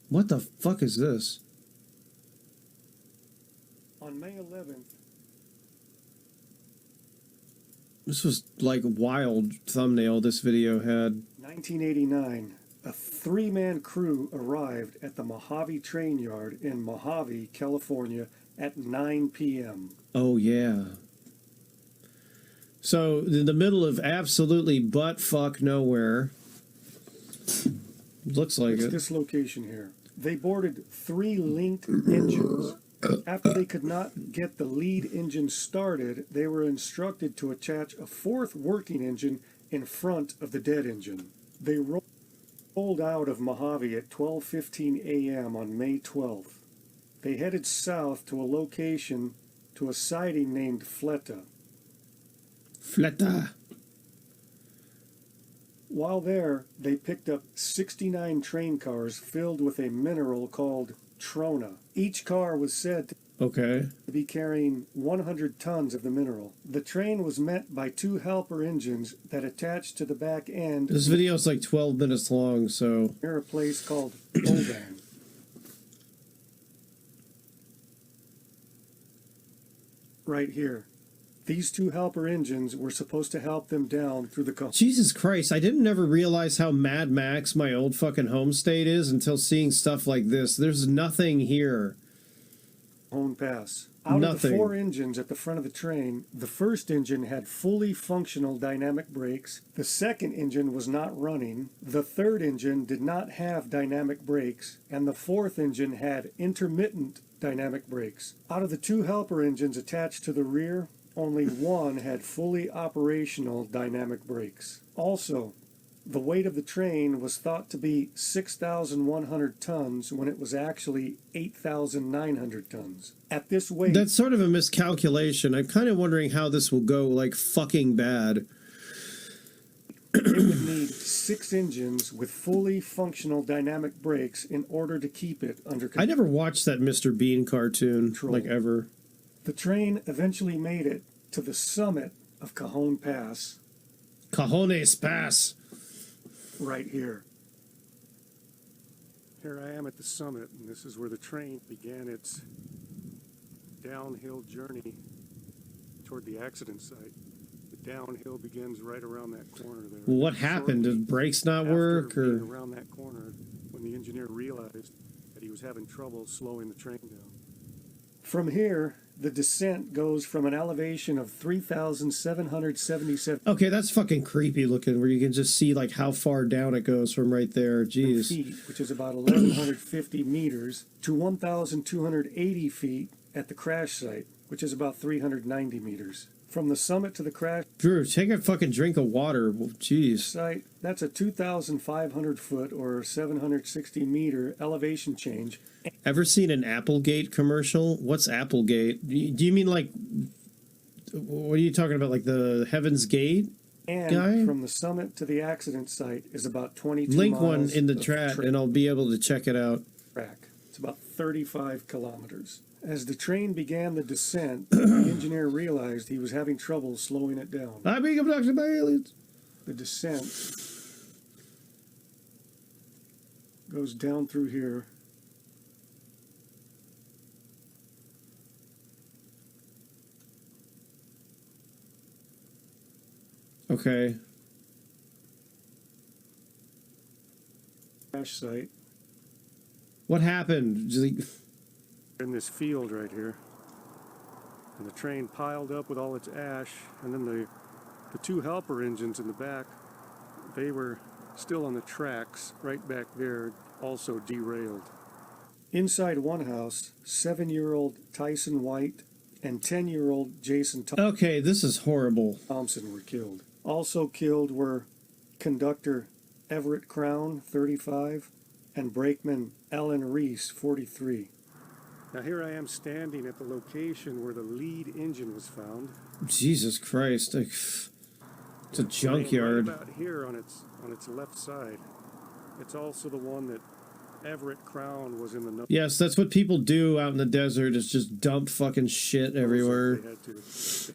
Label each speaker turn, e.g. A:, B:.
A: What the fuck is this?
B: On May 11th,
A: This was like wild thumbnail this video had.
B: 1989, a three-man crew arrived at the Mojave train yard in Mojave, California at 9 p.m.
A: Oh, yeah. So, in the middle of absolutely butt-fuck nowhere. Looks like
B: It's
A: it.
B: this location here. They boarded 3 linked engines. After they could not get the lead engine started, they were instructed to attach a 4th working engine in front of the dead engine. They rolled out of Mojave at 12:15 a.m. on May 12th. They headed south to a location, to a sighting named Fleta.
A: Fleta.
B: While there, they picked up 69 train cars filled with a mineral called trona. Each car was said to be carrying 100 tons of the mineral. The train was met by 2 helper engines that attached to the back end.
A: This video is like 12 minutes long, so...
B: near a place called Oban. Right here. These 2 helper engines were supposed to help them down through the...
A: Jesus Christ, I didn't ever realize how Mad Max my old fucking home state is until seeing stuff like this. There's nothing here.
B: Cajon Pass. Out of the 4 engines at the front of the train, the first engine had fully functional dynamic brakes. The second engine was not running. The third engine did not have dynamic brakes. And the 4th engine had intermittent dynamic brakes. Out of the 2 helper engines attached to the rear, only 1 had fully operational dynamic brakes. Also, the weight of the train was thought to be 6,100 tons when it was actually 8,900 tons. At this weight...
A: That's sort of a miscalculation. I'm kind of wondering how this will go, like, fucking bad.
B: It would need 6 engines with fully functional dynamic brakes in order to keep it under control.
A: I never watched that Mr. Bean cartoon, like, ever.
B: The train eventually made it to the summit of Cajon Pass.
A: Cajones Pass.
B: Right here. Here I am at the summit, and this is where the train began its downhill journey toward the accident site. The downhill begins right around that corner there.
A: What happened? Did brakes not work? Or
B: around that corner, when the engineer realized that he was having trouble slowing the train down. From here, the descent goes from an elevation of 3,777
A: okay, that's fucking creepy looking, where you can just see like how far down it goes from right there. Jeez.
B: feet, which is about 1,150 meters, to 1,280 feet at the crash site, which is about 390 meters. From the summit to the crash...
A: Drew, take a fucking drink of water. Jeez.
B: Site, that's a 2,500 foot or 760 meter elevation change.
A: Ever seen an Applegate commercial? What's Applegate? Do you mean like... What are you talking about? Like the Heaven's Gate
B: And from the summit to the accident site is about 22
A: Link
B: miles
A: one in the chat and I'll be able to check it out.
B: Track. It's about 35 kilometers. As the train began the descent, the engineer realized he was having trouble slowing it down.
A: I'm being abducted by aliens.
B: The descent goes down through here.
A: Okay.
B: Crash site.
A: What happened?
B: In this field right here. And the train piled up with all its ash, and then the 2 helper engines in the back, they were still on the tracks right back there, also derailed. Inside one house, 7-year-old Tyson White and 10-year-old Jason
A: Okay, this is horrible.
B: Thompson were killed. Also killed were conductor Everett Crown, 35, and brakeman Ellen Reese, 43. Now here I am standing at the location where the lead engine was found.
A: Jesus Christ. It's a junkyard.
B: Right about here on its left side. It's also the one that Everett Crown was in the...
A: Yes, that's what people do out in the desert, is just dump fucking shit everywhere.